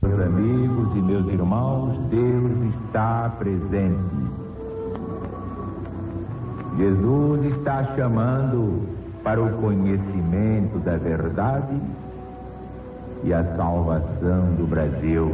Meus amigos e meus irmãos, Deus está presente. Jesus está chamando para o conhecimento da verdade e a salvação do Brasil.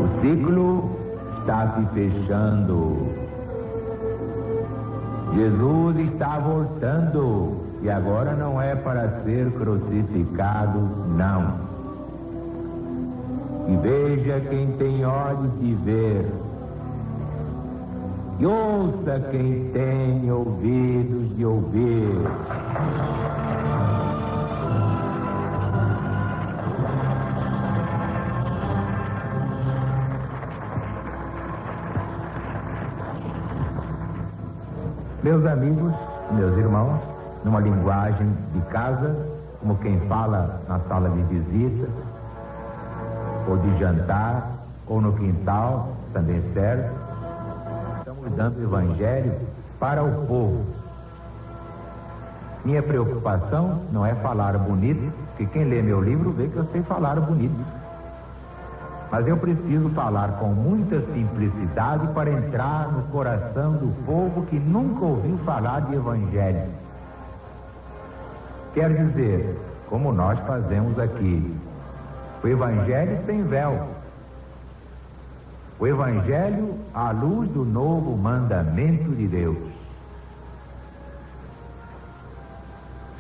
O ciclo está se fechando. Jesus está voltando. E agora não é para ser crucificado, não. E veja quem tem olhos de ver. E ouça quem tem ouvidos de ouvir. Meus amigos, meus irmãos, numa linguagem de casa, como quem fala na sala de visita, ou de jantar, ou no quintal, também serve. Estamos dando o evangelho para o povo. Minha preocupação não é falar bonito, porque quem lê meu livro vê que eu sei falar bonito. Mas eu preciso falar com muita simplicidade para entrar no coração do povo que nunca ouviu falar de evangelho. Quer dizer, como nós fazemos aqui, o evangelho sem véu. O evangelho à luz do novo mandamento de Deus.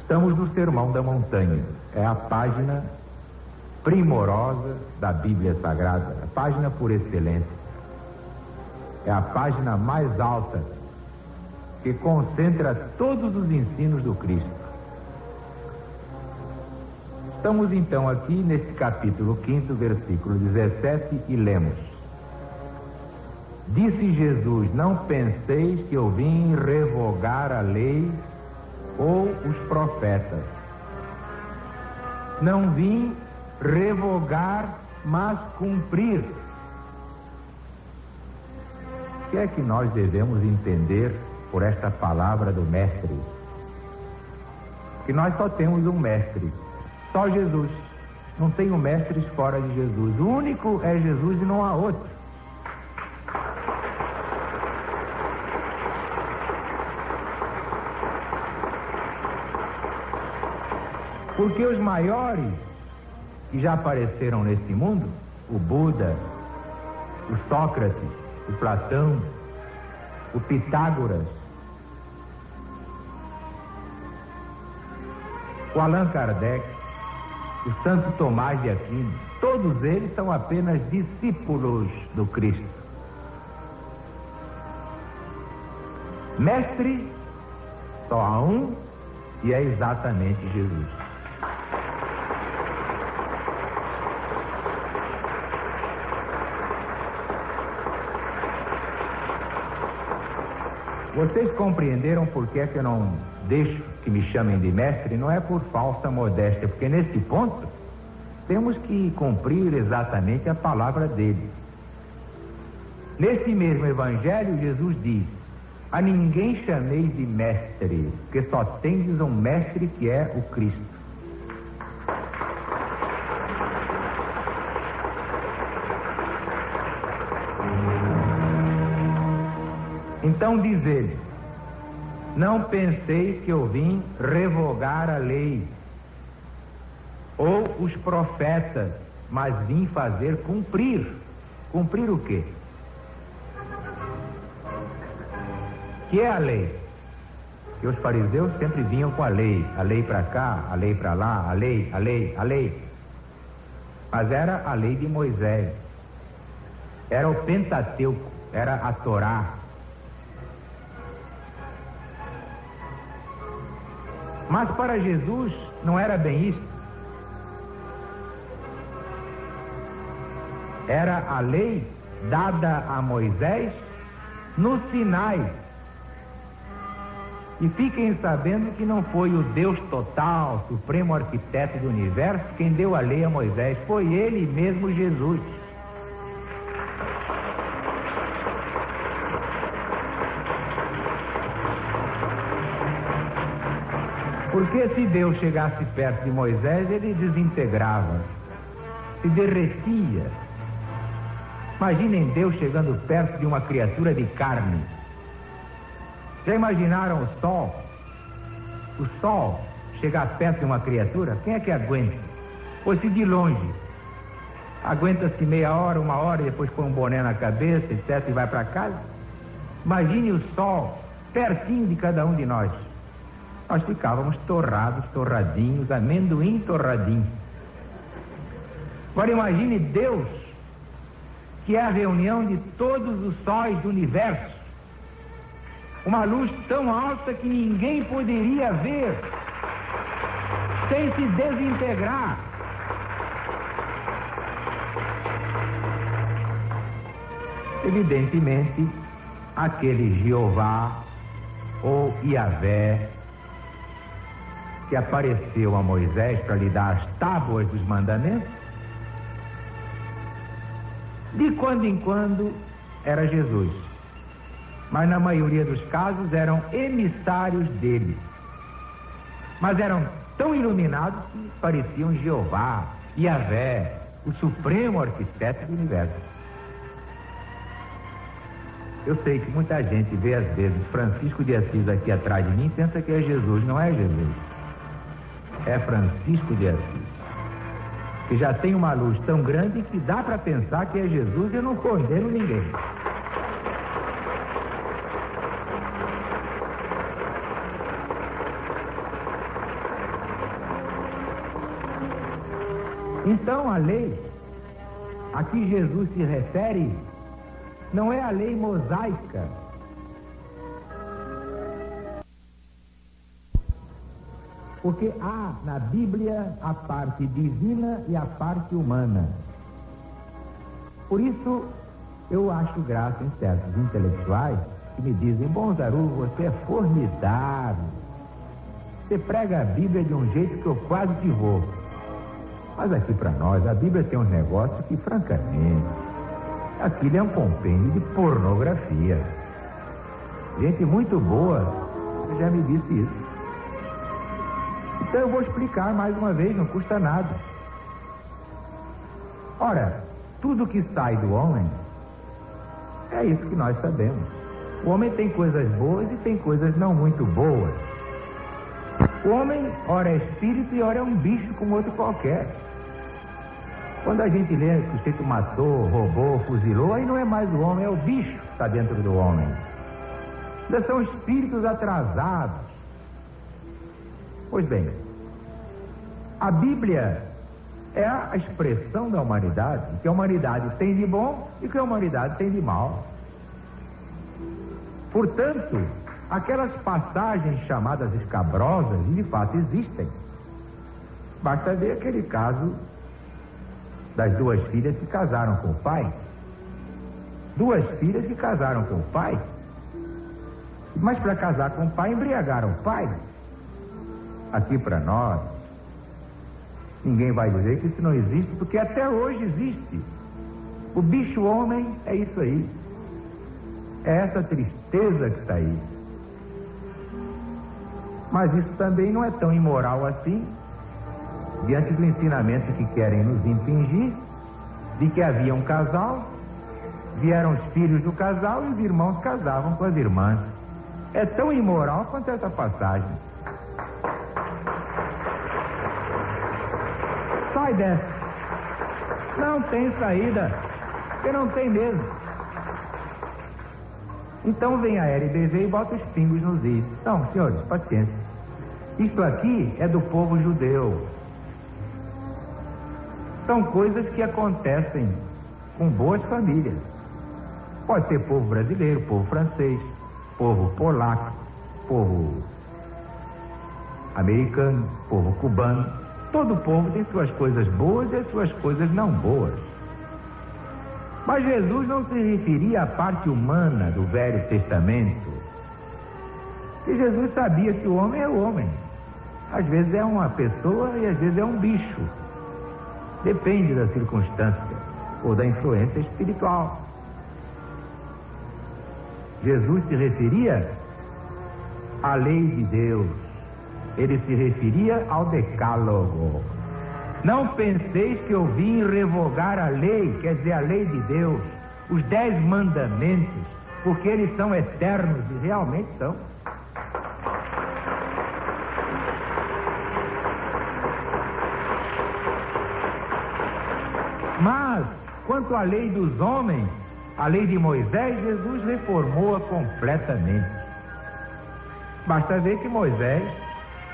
Estamos no Sermão da Montanha. É a página primorosa da Bíblia Sagrada, a página por excelência. É a página mais alta que concentra todos os ensinos do Cristo. Estamos então aqui nesse capítulo 5, versículo 17, e lemos: Disse Jesus: Não penseis que eu vim revogar a lei ou os profetas. Não vim revogar, mas cumprir. O que é que nós devemos entender por esta palavra do Mestre? Que nós só temos um Mestre, só Jesus. Não tenho mestres fora de Jesus. O único é Jesus e não há outro. Porque os maiores que já apareceram nesse mundo, o Buda, o Sócrates, o Platão, o Pitágoras, o Allan Kardec, o Santo Tomás de Aquino, todos eles são apenas discípulos do Cristo. Mestre, só há um, e é exatamente Jesus. Vocês compreenderam por que é que eu não deixo que me chamem de mestre? Não é por falsa modéstia, porque nesse ponto temos que cumprir exatamente a palavra dele. Nesse mesmo evangelho, Jesus diz: a ninguém chameis de mestre, porque só tendes um mestre, que é o Cristo. Então diz ele: não penseis que eu vim revogar a lei ou os profetas, mas vim fazer cumprir. Cumprir o quê? Que é a lei? Que os fariseus sempre vinham com a lei para cá, a lei para lá, a lei. Mas era a lei de Moisés, era o Pentateuco, era a Torá. Mas para Jesus não era bem isso. Era a lei dada a Moisés no Sinai. E fiquem sabendo que não foi o Deus total, supremo arquiteto do universo, quem deu a lei a Moisés, foi ele mesmo, Jesus. Porque se Deus chegasse perto de Moisés, ele desintegrava, se derretia. Imaginem Deus chegando perto de uma criatura de carne. Já imaginaram o sol? O sol chegar perto de uma criatura? Quem é que aguenta? Ou se de longe, aguenta-se meia hora, uma hora, e depois põe um boné na cabeça, etc., e vai para casa? Imagine o sol pertinho de cada um de nós. Nós ficávamos torrados, torradinhos, amendoim torradinho. Agora imagine Deus, que é a reunião de todos os sóis do universo. Uma luz tão alta que ninguém poderia ver sem se desintegrar. Evidentemente, aquele Jeová ou Yahvé que apareceu a Moisés para lhe dar as tábuas dos mandamentos, de quando em quando era Jesus, mas na maioria dos casos eram emissários dele, mas eram tão iluminados que pareciam Jeová, Yahvé, o supremo arquiteto do universo. Eu sei que muita gente vê às vezes Francisco de Assis aqui atrás de mim e pensa que é Jesus. Não é Jesus, é Francisco de Assis, que já tem uma luz tão grande que dá para pensar que é Jesus, e eu não condeno ninguém. Então a lei a que Jesus se refere não é a lei mosaica, porque há na Bíblia a parte divina e a parte humana. Por isso eu acho graça em certos intelectuais que me dizem: bom, Zaru, você é formidável, você prega a Bíblia de um jeito que eu quase que vou. Mas aqui para nós a Bíblia tem um negócio que, francamente, aquilo é um compêndio de pornografia. Gente muito boa já me disse isso. Então eu vou explicar mais uma vez, não custa nada. Ora, tudo que sai do homem é isso que nós sabemos. O homem tem coisas boas e tem coisas não muito boas. O homem, ora é espírito e ora é um bicho como outro qualquer. Quando a gente lê que o sujeito matou, roubou, fuzilou, aí não é mais o homem, é o bicho que está dentro do homem. Ainda são espíritos atrasados. Pois bem, a Bíblia é a expressão da humanidade, que a humanidade tem de bom e que a humanidade tem de mal. Portanto, aquelas passagens chamadas escabrosas, de fato existem. Basta ver aquele caso das duas filhas que casaram com o pai. Duas filhas que casaram com o pai, mas para casar com o pai embriagaram o pai. Aqui para nós, ninguém vai dizer que isso não existe, porque até hoje existe. O bicho homem é isso aí. É essa tristeza que está aí. Mas isso também não é tão imoral assim, diante do ensinamento que querem nos impingir, de que havia um casal, vieram os filhos do casal e os irmãos casavam com as irmãs. É tão imoral quanto essa passagem. Sai dessa. Não tem saída, porque não tem mesmo. Então vem a LBV e bota os pingos nos is. Não, senhores, paciência. Isto aqui é do povo judeu. São coisas que acontecem com boas famílias. Pode ser povo brasileiro, povo francês, povo polaco, povo americano, povo cubano. Todo povo tem suas coisas boas e as suas coisas não boas. Mas Jesus não se referia à parte humana do Velho Testamento. E Jesus sabia que o homem é o homem. Às vezes é uma pessoa e às vezes é um bicho. Depende da circunstância ou da influência espiritual. Jesus se referia à lei de Deus, ele se referia ao decálogo. Não penseis que eu vim revogar a lei, quer dizer, a lei de Deus, os 10 mandamentos, porque eles são eternos, e realmente são. Mas, quanto à lei dos homens, a lei de Moisés, Jesus reformou-a completamente. Basta ver que Moisés,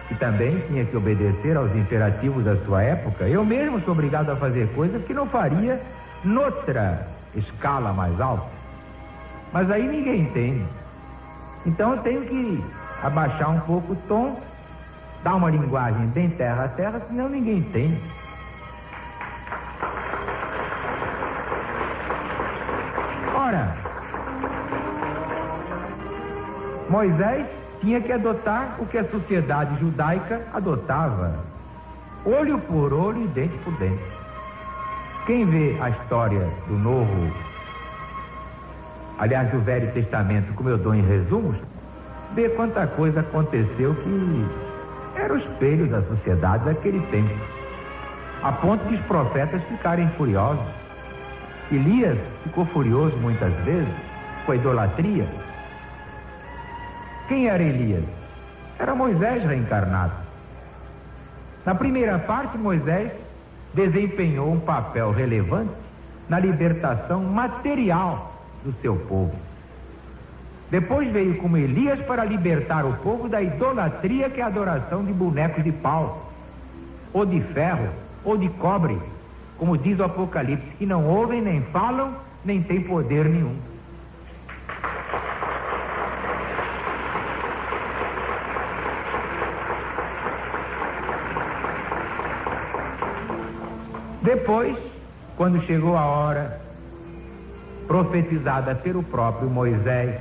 que também tinha que obedecer aos imperativos da sua época, eu mesmo sou obrigado a fazer coisas que não faria noutra escala mais alta. Mas aí ninguém entende. Então eu tenho que abaixar um pouco o tom, dar uma linguagem bem terra a terra, senão ninguém entende. Ora, Moisés tinha que adotar o que a sociedade judaica adotava: olho por olho e dente por dente. Quem vê a história do Novo, aliás, do Velho Testamento, como eu dou em resumos, vê quanta coisa aconteceu que era o espelho da sociedade daquele tempo, a ponto de os profetas ficarem furiosos. Elias ficou furioso muitas vezes com a idolatria. Quem era Elias? Era Moisés reencarnado. Na primeira parte, Moisés desempenhou um papel relevante na libertação material do seu povo. Depois veio como Elias para libertar o povo da idolatria, que é a adoração de bonecos de pau, ou de ferro, ou de cobre, como diz o Apocalipse, que não ouvem, nem falam, nem têm poder nenhum. Depois, quando chegou a hora, profetizada pelo próprio Moisés,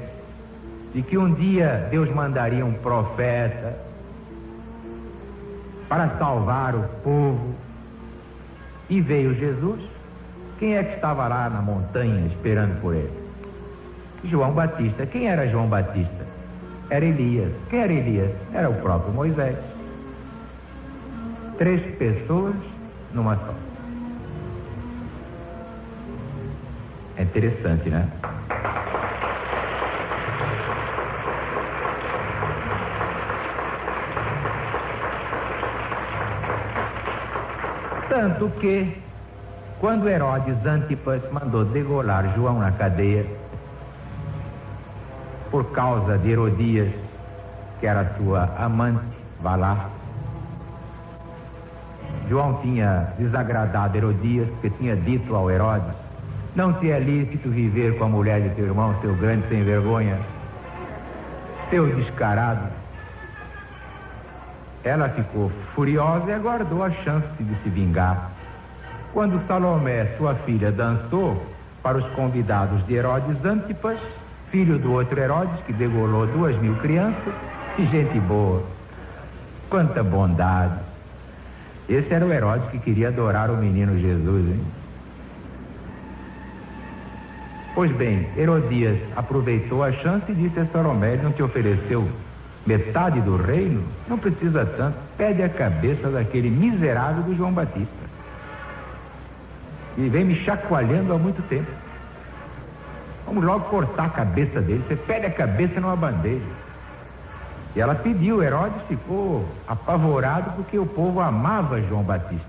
de que um dia Deus mandaria um profeta para salvar o povo, e veio Jesus, quem é que estava lá na montanha esperando por ele? João Batista. Quem era João Batista? Era Elias. Quem era Elias? Era o próprio Moisés. 3 pessoas numa só. É interessante, né? Tanto que, quando Herodes Antipas mandou degolar João na cadeia, por causa de Herodias, que era sua amante, vá lá, João tinha desagradado Herodias, porque tinha dito ao Herodes: não te é lícito viver com a mulher de teu irmão, seu grande sem vergonha, seu descarado. Ela ficou furiosa e aguardou a chance de se vingar. Quando Salomé, sua filha, dançou para os convidados de Herodes Antipas, filho do outro Herodes, que degolou 2.000 crianças, que gente boa, quanta bondade. Esse era o Herodes que queria adorar o menino Jesus, hein? Pois bem, Herodias aproveitou a chance e disse a Salomé: não te ofereceu metade do reino? Não precisa tanto, pede a cabeça daquele miserável do João Batista. E vem me chacoalhando há muito tempo. Vamos logo cortar a cabeça dele. Você pede a cabeça numa bandeja. E ela pediu. Herodes ficou apavorado porque o povo amava João Batista,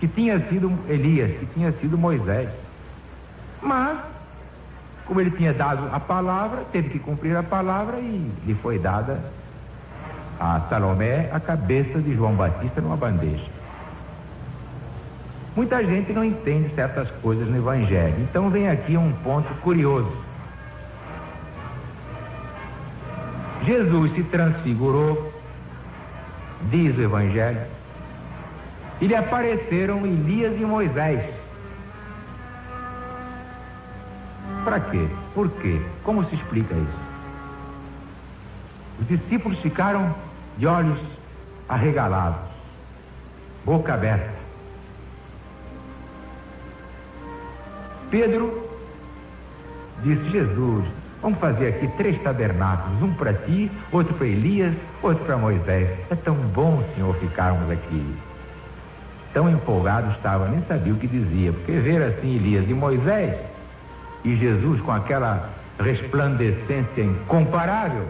que tinha sido Elias, que tinha sido Moisés. Mas, como ele tinha dado a palavra, teve que cumprir a palavra, e lhe foi dada a Salomé a cabeça de João Batista numa bandeja. Muita gente não entende certas coisas no Evangelho. Então vem aqui um ponto curioso. Jesus se transfigurou, diz o Evangelho, e lhe apareceram Elias e Moisés. Para quê? Por quê? Como se explica isso? Os discípulos ficaram de olhos arregalados, boca aberta. Pedro disse: Jesus, Vamos fazer aqui 3 tabernáculos, um para ti, outro para Elias, outro para Moisés. É tão bom, Senhor, ficarmos aqui. Tão empolgado estava, nem sabia o que dizia, porque ver assim Elias e Moisés e Jesus com aquela resplandecência incomparável.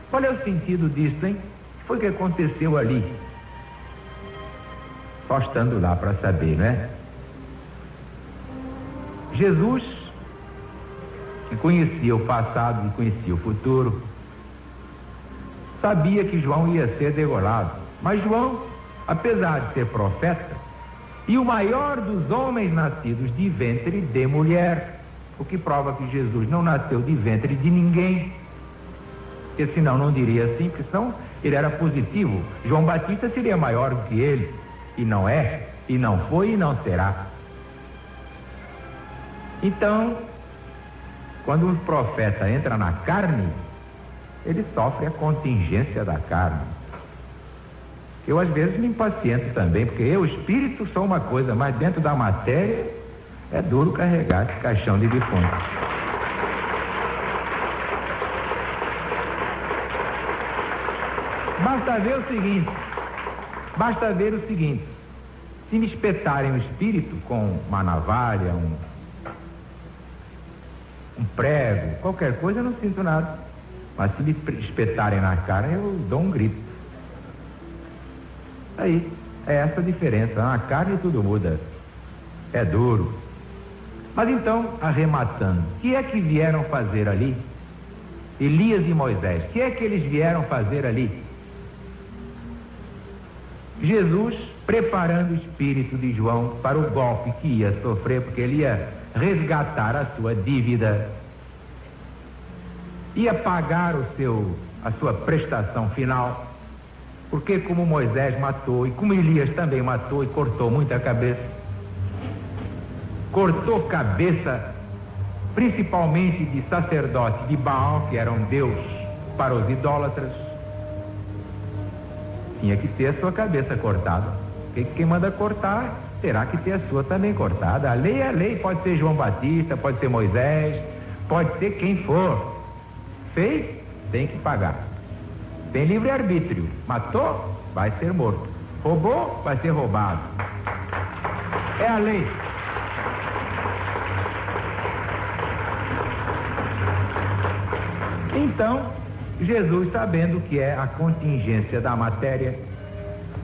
Qual é o sentido disso, hein? O que foi que aconteceu ali? Só estando lá para saber, né? Jesus, que conhecia o passado e conhecia o futuro, sabia que João ia ser degolado. Mas João, apesar de ser profeta, e o maior dos homens nascidos de ventre de mulher, o que prova que Jesus não nasceu de ventre de ninguém, porque senão não diria assim, porque senão ele era positivo. João Batista seria maior do que ele, e não é, e não foi, e não será. Então, quando um profeta entra na carne, ele sofre a contingência da carne. Eu às vezes me impaciento também, porque eu, espírito, sou uma coisa, mas dentro da matéria é duro carregar esse caixão de defunto. Basta ver o seguinte, se me espetarem o espírito com uma navalha, um prego, qualquer coisa, eu não sinto nada. Mas se me espetarem na cara, eu dou um grito. Aí, é essa a diferença. Na carne tudo muda. É duro. Mas então, arrematando, o que é que vieram fazer ali? Elias e Moisés, o que é que eles vieram fazer ali? Jesus preparando o espírito de João para o golpe que ia sofrer, porque ele ia resgatar a sua dívida, ia pagar a sua prestação final, porque como Moisés matou, e como Elias também matou e cortou muita cabeça, cortou cabeça principalmente de sacerdotes de Baal, que eram Deus para os idólatras, tinha que ter a sua cabeça cortada. Quem manda cortar terá que ter a sua também cortada. A lei é a lei, pode ser João Batista, pode ser Moisés, pode ser quem for. Fez, tem que pagar. Tem livre-arbítrio. Matou, vai ser morto. Roubou, vai ser roubado. É a lei. Então, Jesus, sabendo o que é a contingência da matéria,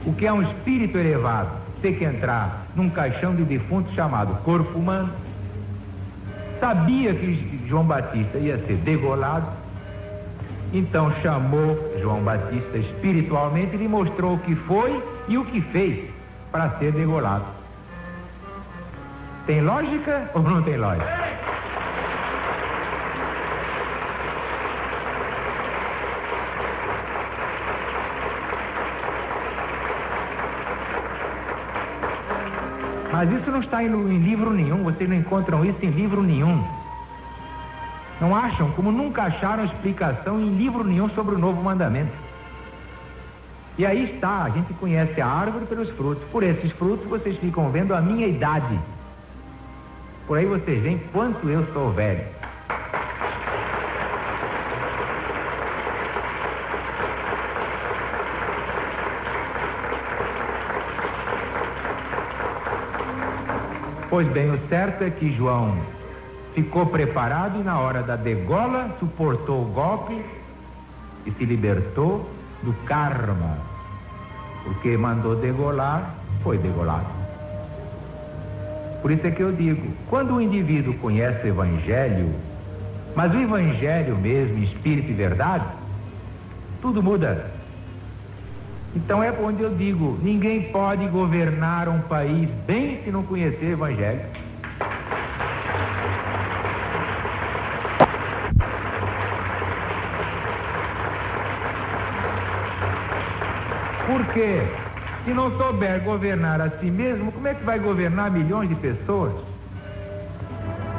o que é um espírito elevado, ter que entrar num caixão de defunto chamado corpo humano, sabia que João Batista ia ser degolado, então chamou João Batista espiritualmente e lhe mostrou o que foi e o que fez para ser degolado. Tem lógica ou não tem lógica? Mas isso não está em livro nenhum, vocês não encontram isso em livro nenhum. Não acham, como nunca acharam explicação em livro nenhum sobre o novo mandamento. E aí está, a gente conhece a árvore pelos frutos. Por esses frutos vocês ficam vendo a minha idade. Por aí vocês veem quanto eu sou velho. Pois bem, o certo é que João ficou preparado e na hora da degola suportou o golpe e se libertou do karma, porque mandou degolar, foi degolado. Por isso é que eu digo, quando o indivíduo conhece o Evangelho, mas o Evangelho mesmo, espírito e verdade, tudo muda. Então é onde eu digo, ninguém pode governar um país bem se não conhecer o Evangelho. Porque se não souber governar a si mesmo, como é que vai governar milhões de pessoas?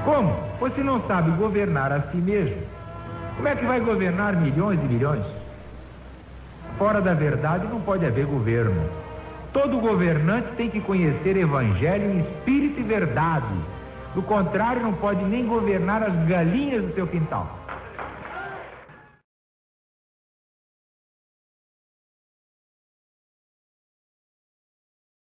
Como? Pois se não sabe governar a si mesmo, como é que vai governar milhões e milhões? Fora da verdade não pode haver governo. Todo governante tem que conhecer Evangelho em espírito e verdade, Do contrário, não pode nem governar as galinhas do seu quintal.